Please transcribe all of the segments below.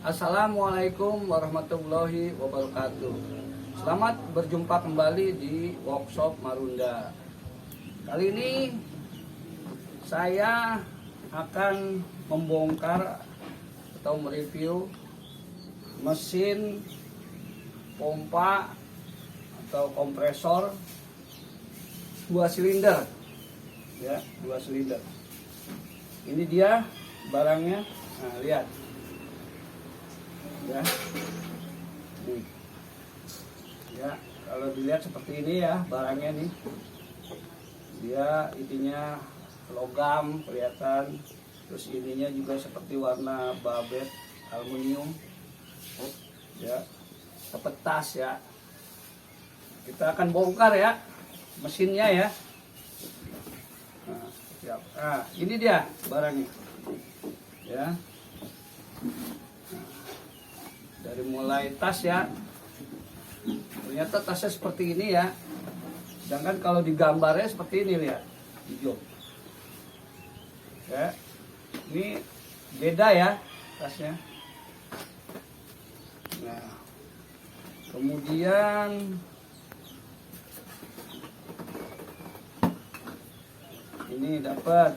Assalamualaikum warahmatullahi wabarakatuh. Selamat berjumpa kembali di Workshop Marunda. Kali ini saya akan membongkar atau mereview mesin pompa atau kompresor 2 silinder. Ya, 2 silinder. Ini dia barangnya. Nah, lihat. Ya, nih. Ya, kalau dilihat seperti ini ya barangnya nih. Dia intinya logam kelihatan, terus ininya juga seperti warna babet aluminium. Ya, kepetas ya. Kita akan bongkar ya mesinnya ya. Nah, siap. Nah, ini dia barangnya. Ya. Dari mulai tas ya, ternyata tasnya seperti ini ya, sedangkan kalau digambarnya seperti ini, lihat hijau ya, ini beda ya tasnya. Nah, kemudian ini dapat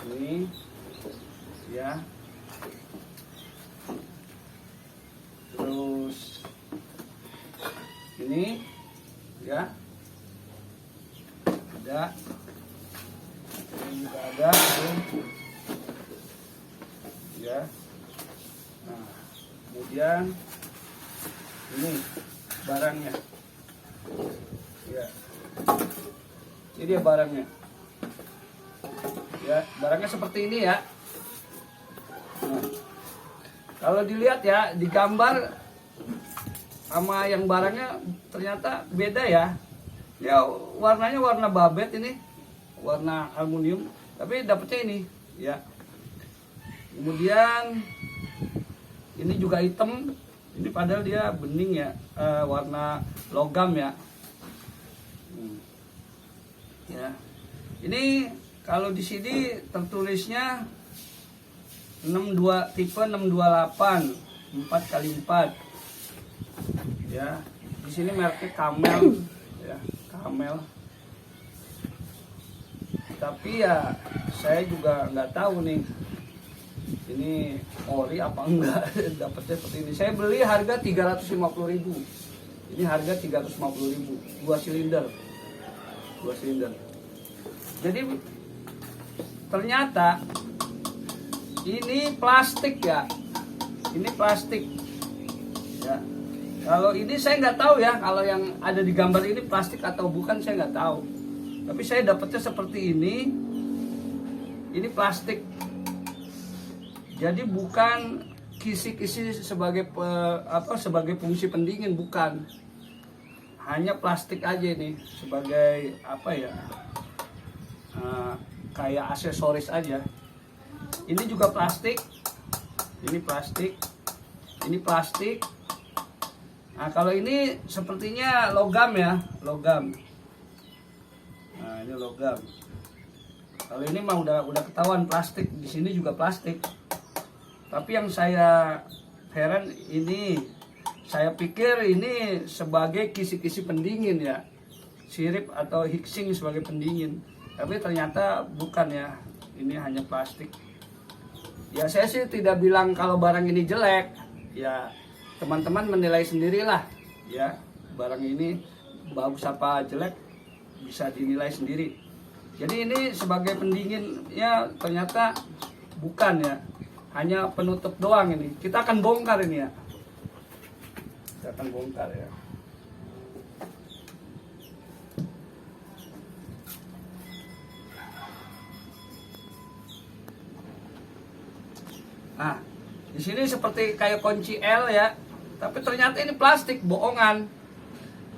ini ya. Terus ini ya, ada, ini juga ada ya. Nah, kemudian ini barangnya ya, ini dia barangnya ya. Barangnya seperti ini ya. Nah, kalau dilihat ya, digambar sama yang barangnya ternyata beda ya. Ya, warnanya warna babet ini, warna aluminium, tapi dapetnya ini ya. Kemudian ini juga hitam, ini padahal dia bening ya, warna logam ya. Ya, ini kalau di sini tertulisnya 62 tipe 628 4x4 ya. Di sini mereknya Camel ya, Camel. Tapi ya saya juga nggak tahu nih ini ori apa enggak. Dapatnya seperti ini. Saya beli harga 350.000. Ini harga 350.000, 2 silinder. 2 silinder. Jadi ternyata ini plastik ya, ini plastik ya. Kalau ini saya nggak tahu ya, kalau yang ada di gambar ini plastik atau bukan saya nggak tahu. Tapi saya dapetnya seperti ini plastik. Jadi bukan kisi-kisi sebagai sebagai fungsi pendingin, bukan. Hanya plastik aja ini sebagai apa ya? Kayak aksesoris aja. Ini juga plastik, ini plastik, ini plastik. Nah, kalau ini sepertinya logam ya, logam. Nah, ini logam. Kalau ini mah udah ketahuan plastik. Di sini juga plastik. Tapi yang saya heran ini, saya pikir ini sebagai kisi-kisi pendingin ya, sirip atau hixing sebagai pendingin. Tapi ternyata bukan ya, ini hanya plastik. Ya saya sih tidak bilang kalau barang ini jelek, ya teman-teman menilai sendirilah ya, barang ini bagus apa jelek bisa dinilai sendiri. Jadi ini sebagai pendingin ya ternyata bukan ya, hanya penutup doang ini. Kita akan bongkar ini ya, kita akan bongkar ya. Nah, di sini seperti kayak kunci L ya, tapi ternyata ini plastik, bohongan.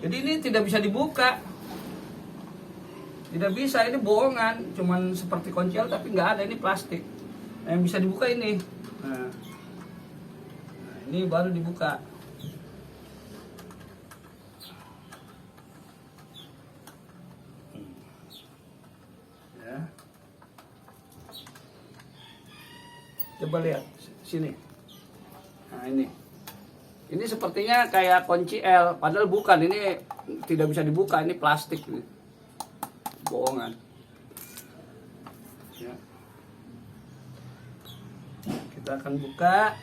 Jadi ini tidak bisa dibuka, tidak bisa, ini bohongan, cuman seperti kunci L tapi nggak ada, ini plastik. Nah, yang bisa dibuka ini. Nah, ini baru dibuka. Coba lihat sini. Nah ini sepertinya kayak kunci L, padahal bukan. Ini tidak bisa dibuka, ini plastik. Bohongan. Ya. Kita akan buka.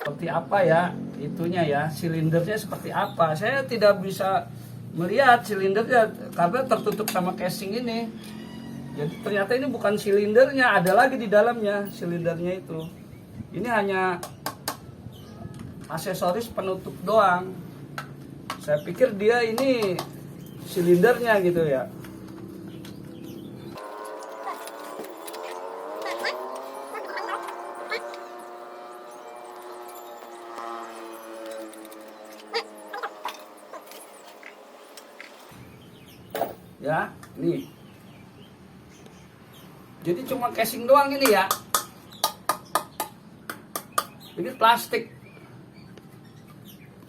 Seperti apa ya itunya ya, silindernya seperti apa. Saya tidak bisa melihat silindernya karena tertutup sama casing ini. Jadi ternyata ini bukan silindernya, ada lagi di dalamnya silindernya itu. Ini hanya aksesoris penutup doang. Saya pikir dia ini silindernya gitu ya. Ya, nih. Jadi cuma casing doang ini ya. Ini plastik.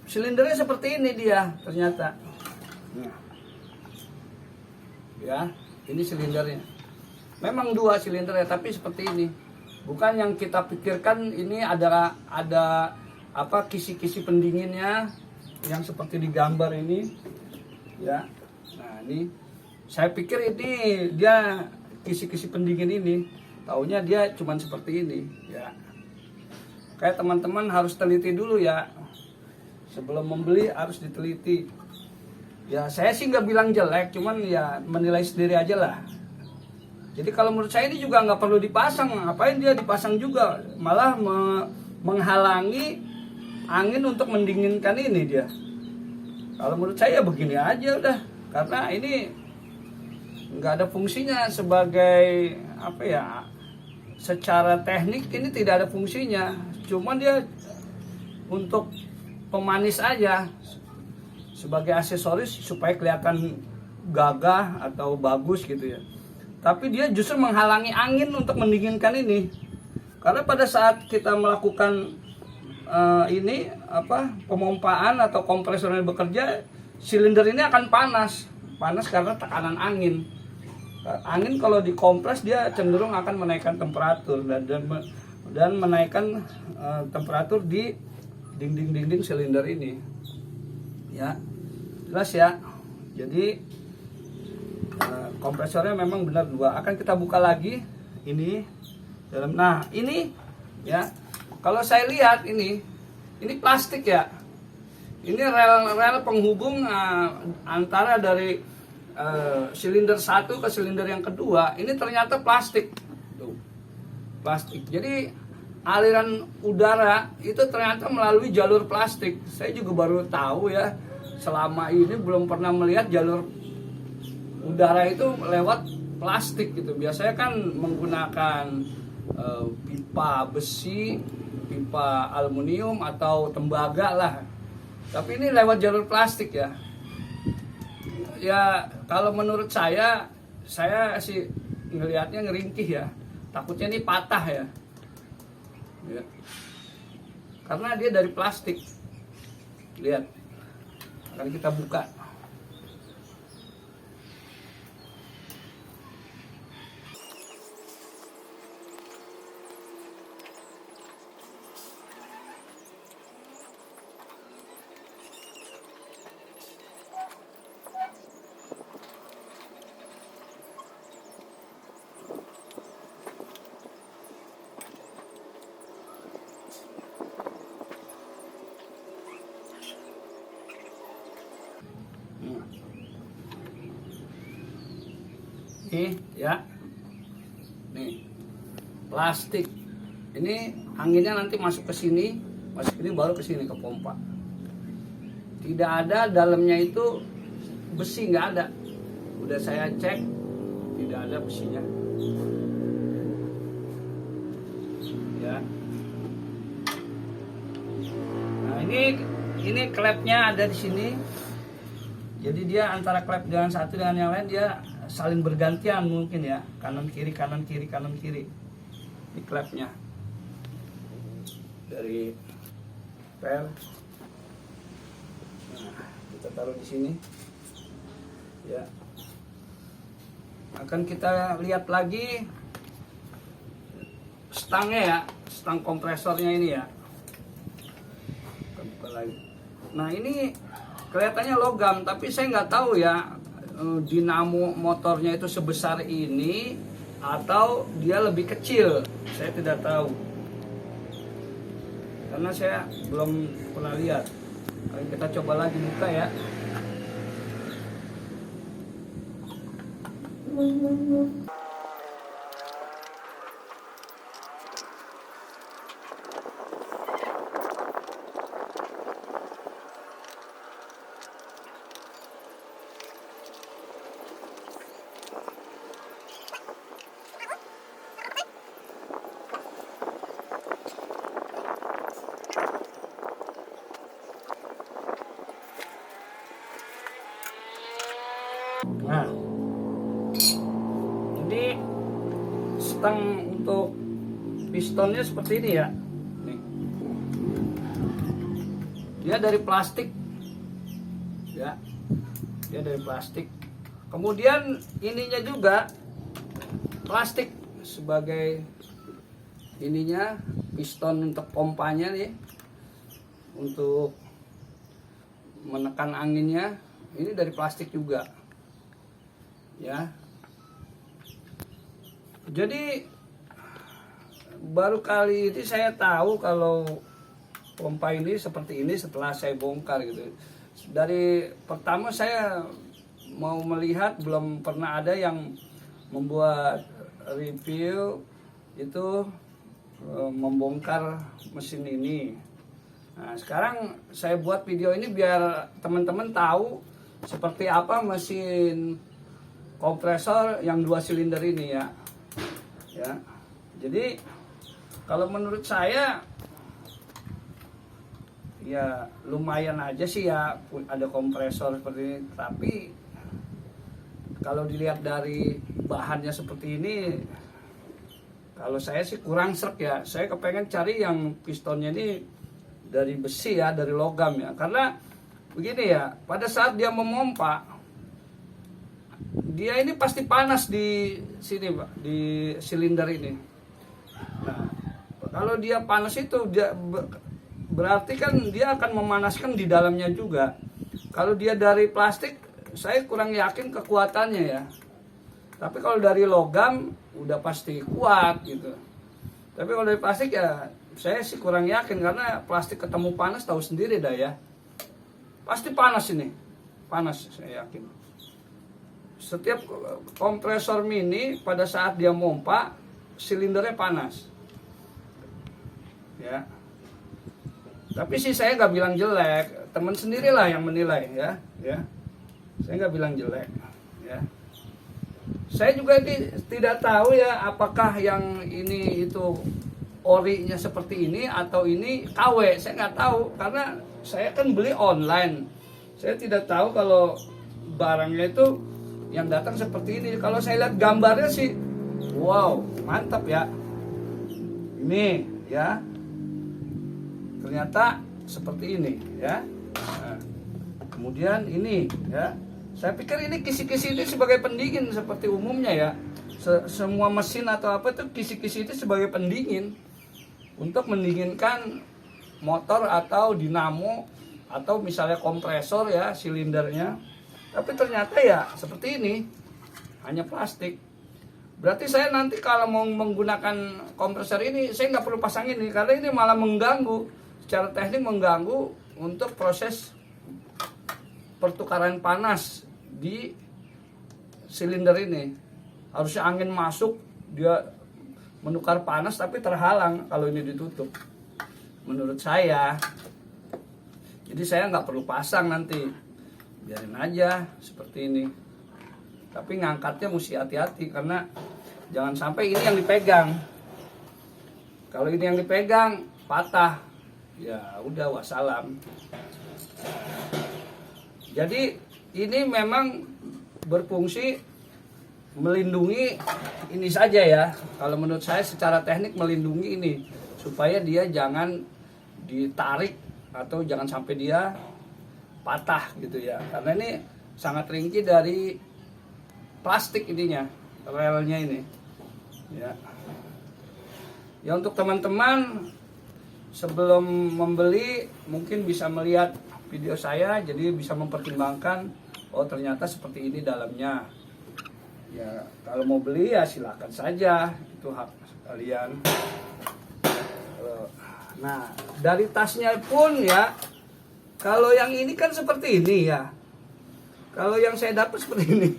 Silindernya seperti ini dia ternyata. Nah. Ya, ini silindernya. Memang 2 silindernya, tapi seperti ini. Bukan yang kita pikirkan ini ada apa kisi-kisi pendinginnya yang seperti di gambar ini. Ya. Nah, ini saya pikir ini dia kisi-kisi pendingin ini, taunya dia cuman seperti ini ya. Kayak teman-teman harus teliti dulu ya, sebelum membeli harus diteliti ya. Saya sih nggak bilang jelek, cuman ya menilai sendiri aja lah. Jadi kalau menurut saya ini juga nggak perlu dipasang. Ngapain dia dipasang juga, malah menghalangi angin untuk mendinginkan ini dia. Kalau menurut saya begini aja udah, karena ini nggak ada fungsinya sebagai apa ya, secara teknik ini tidak ada fungsinya, cuman dia untuk pemanis aja sebagai aksesoris supaya kelihatan gagah atau bagus gitu ya. Tapi dia justru menghalangi angin untuk mendinginkan ini, karena pada saat kita melakukan ini apa pemompaan atau kompresor yang bekerja, silinder ini akan panas karena tekanan angin. Angin kalau dikompres dia cenderung akan menaikkan temperatur dan menaikkan temperatur di dinding silinder ini. Ya, jelas ya. Jadi kompresornya memang benar 2. Akan kita buka lagi ini dalam. Nah, ini ya. Kalau saya lihat ini plastik ya. Ini rel penghubung antara dari silinder 1 ke silinder yang kedua, ini ternyata plastik. Tuh. Plastik. Jadi aliran udara itu ternyata melalui jalur plastik. Saya juga baru tahu ya. Selama ini belum pernah melihat jalur udara itu lewat plastik gitu. Biasanya kan menggunakan pipa besi, pipa aluminium atau tembaga lah. Tapi ini lewat jalur plastik ya. Ya kalau menurut saya sih ngelihatnya ngeringkih ya. Takutnya ini patah ya. Ya. Karena dia dari plastik. Lihat. Akan kita buka. Nih ya, nih plastik. Ini anginnya nanti masuk ke sini, baru ke sini ke pompa. Tidak ada dalamnya itu besi, nggak ada. Udah saya cek, tidak ada besinya. Ya. Nah ini klepnya ada di sini. Jadi dia antara klep dengan satu dengan yang lain dia saling bergantian mungkin ya, kanan kiri kanan kiri kanan kiri. Ini klepnya dari pel. Nah, kita taruh di sini. ya. Akan kita lihat lagi stangnya ya, stang kompresornya ini ya. Kita buka lagi. Nah ini kelihatannya logam, tapi saya nggak tahu ya dinamo motornya itu sebesar ini atau dia lebih kecil. Saya tidak tahu karena saya belum pernah lihat. Kita coba lagi buka ya. Nah, ini stang untuk pistonnya seperti ini ya. Nih. Dia dari plastik. Ya. Dia dari plastik. Kemudian ininya juga plastik sebagai ininya, piston untuk pompanya nih. Untuk menekan anginnya, ini dari plastik juga. Ya. Jadi baru kali ini saya tahu kalau pompa ini seperti ini setelah saya bongkar gitu. Dari pertama saya mau melihat, belum pernah ada yang membuat review itu membongkar mesin ini. Nah, sekarang saya buat video ini biar teman-teman tahu seperti apa mesin kompresor yang 2 silinder ini ya. Ya. Jadi kalau menurut saya ya lumayan aja sih ya ada kompresor seperti ini, tapi kalau dilihat dari bahannya seperti ini, kalau saya sih kurang serk ya. Saya kepengen cari yang pistonnya ini dari besi ya, dari logam ya. Karena begini ya, pada saat dia memompa, dia ini pasti panas di sini Pak, di silinder ini. Nah, kalau dia panas itu dia berarti kan dia akan memanaskan di dalamnya juga. Kalau dia dari plastik, saya kurang yakin kekuatannya ya. Tapi kalau dari logam udah pasti kuat gitu. Tapi kalau dari plastik ya saya sih kurang yakin, karena plastik ketemu panas tahu sendiri dah ya. Pasti panas ini. Panas saya yakin. Setiap kompresor mini pada saat dia mompa, silindernya panas. Ya. Tapi sih saya nggak bilang jelek, teman sendirilah yang menilai ya. Ya. Saya nggak bilang jelek. Ya. Saya juga tidak tahu ya apakah yang ini itu orinya seperti ini atau ini KW. Saya nggak tahu karena saya kan beli online. Saya tidak tahu kalau barangnya itu yang datang seperti ini. Kalau saya lihat gambarnya sih, wow, mantap ya. Ini ya, ternyata seperti ini ya. Nah, kemudian ini ya, saya pikir ini kisi-kisi ini sebagai pendingin seperti umumnya ya. Semua mesin atau apa itu kisi-kisi itu sebagai pendingin untuk mendinginkan motor atau dinamo atau misalnya kompresor ya, silindernya. Tapi ternyata ya seperti ini, hanya plastik. Berarti saya nanti kalau mau menggunakan kompresor ini, saya nggak perlu pasang ini, karena ini malah mengganggu, secara teknik mengganggu untuk proses pertukaran panas di silinder ini. Harusnya angin masuk, dia menukar panas, tapi terhalang kalau ini ditutup. Menurut saya. Jadi saya nggak perlu pasang nanti. Biarin aja seperti ini. Tapi ngangkatnya mesti hati-hati, karena jangan sampai ini yang dipegang. Kalau ini yang dipegang patah, ya udah wassalam. Jadi ini memang berfungsi melindungi ini saja ya. Kalau menurut saya secara teknik melindungi ini supaya dia jangan ditarik atau jangan sampai dia patah gitu ya. Karena ini sangat ringkih dari plastik ininya, relnya ini. Ya. Ya untuk teman-teman sebelum membeli mungkin bisa melihat video saya, jadi bisa mempertimbangkan, oh ternyata seperti ini dalamnya. Ya kalau mau beli ya silakan saja, itu hak kalian. Nah dari tasnya pun ya, kalau yang ini kan seperti ini ya, kalau yang saya dapat seperti ini.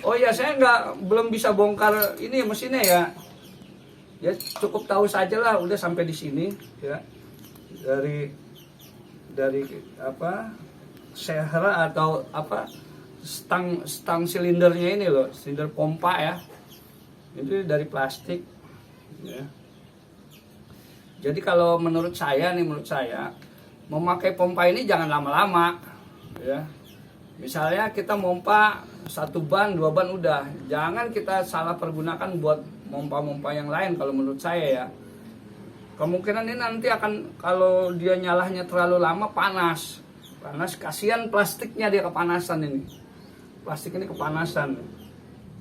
Oh ya, saya belum bisa bongkar ini mesinnya ya. Ya cukup tahu saja lah, udah sampai di sini ya. Dari apa, sehera atau apa, stang silindernya ini loh, silinder pompa ya. Itu dari plastik ya. Jadi kalau menurut saya memakai pompa ini jangan lama-lama ya. Misalnya kita mompa 1 ban, 2 ban udah. Jangan kita salah pergunakan buat mompa-mompa yang lain kalau menurut saya ya. Kemungkinan ini nanti akan, kalau dia nyalahnya terlalu lama, panas. Panas, kasihan plastiknya, dia kepanasan ini. Plastik ini kepanasan.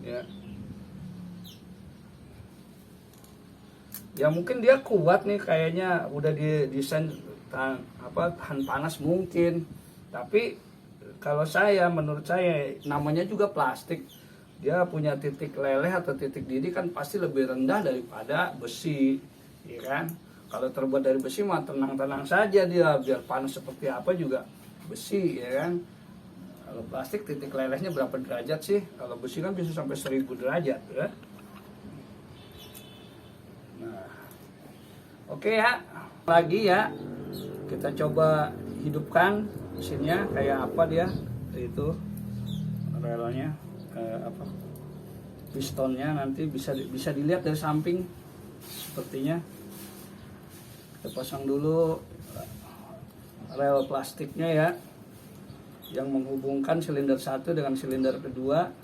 Ya. Ya mungkin dia kuat nih, kayaknya udah didesain tahan panas mungkin. Tapi kalau menurut saya namanya juga plastik, dia punya titik leleh atau titik didih kan pasti lebih rendah daripada besi, ya kan? Kalau terbuat dari besi mah tenang-tenang saja dia, biar panas seperti apa juga besi, ya kan? Kalau plastik titik lelehnya berapa derajat sih? Kalau besi kan bisa sampai 1000 derajat, ya. Nah, oke ya, lagi ya, kita coba hidupkan mesinnya kayak apa dia, itu relnya, pistonnya nanti bisa dilihat dari samping sepertinya. Kita pasang dulu rel plastiknya ya, yang menghubungkan silinder 1 dengan silinder kedua.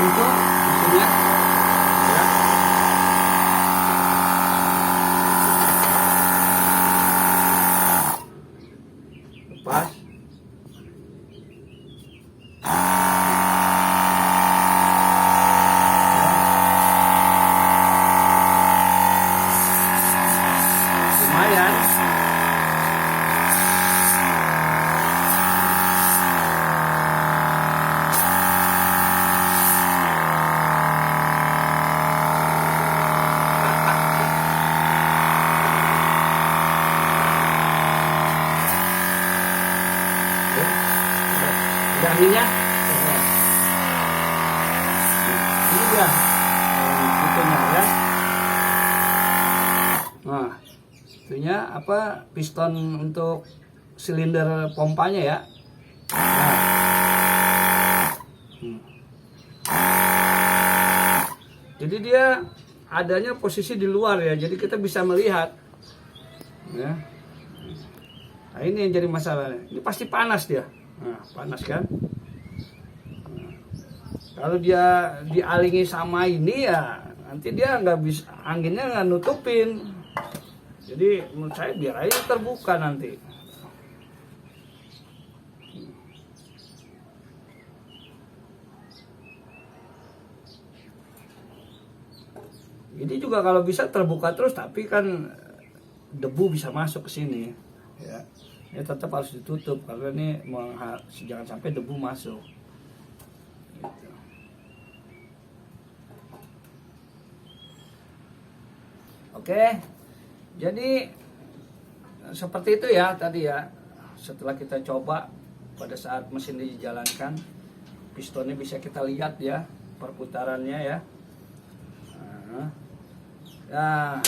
Itu mesinnya ya. Lepas. Lumayan. Anginnya ini dia itunya ya. Nah itunya apa, piston untuk silinder pompanya ya. Jadi dia adanya posisi di luar ya, jadi kita bisa melihat ya. Nah ini yang jadi masalahnya, ini pasti panas dia. Nah, panas kan? Nah, kalau dia dialingi sama ini ya, nanti dia nggak bisa, anginnya nggak nutupin. Jadi menurut saya biar aja terbuka nanti. Ini juga kalau bisa terbuka terus, tapi kan debu bisa masuk ke sini. Ya. Ya tetap harus ditutup karena ini jangan sampai debu masuk gitu. Oke, jadi seperti itu ya tadi ya, setelah kita coba pada saat mesin dijalankan, pistonnya bisa kita lihat ya perputarannya ya. Nah,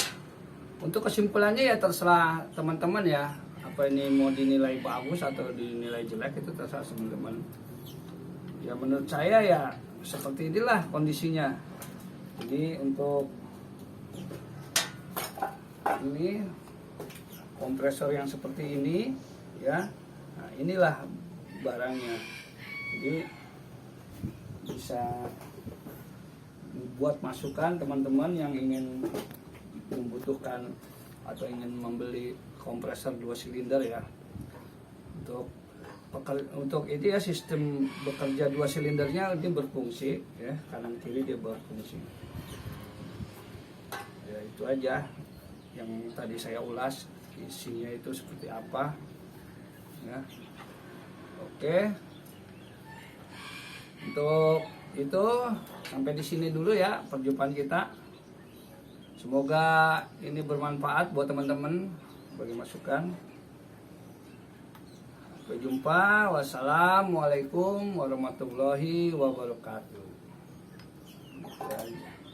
untuk kesimpulannya ya terserah teman-teman ya, apa ini mau dinilai bagus atau dinilai jelek itu terserah teman-teman. Ya menurut saya ya seperti inilah kondisinya. Jadi untuk ini kompresor yang seperti ini ya, nah inilah barangnya. Jadi bisa buat masukan teman-teman yang ingin membutuhkan atau ingin membeli kompresor 2 silinder ya. Untuk itu ya, sistem bekerja 2 silindernya ini berfungsi ya, kanan kiri dia berfungsi. Ya itu aja yang tadi saya ulas, isinya itu seperti apa ya. Oke, untuk itu sampai di sini dulu ya perjumpaan kita. Semoga ini bermanfaat buat teman-teman bagi masukan. Sampai jumpa. Wassalamualaikum warahmatullahi wabarakatuh.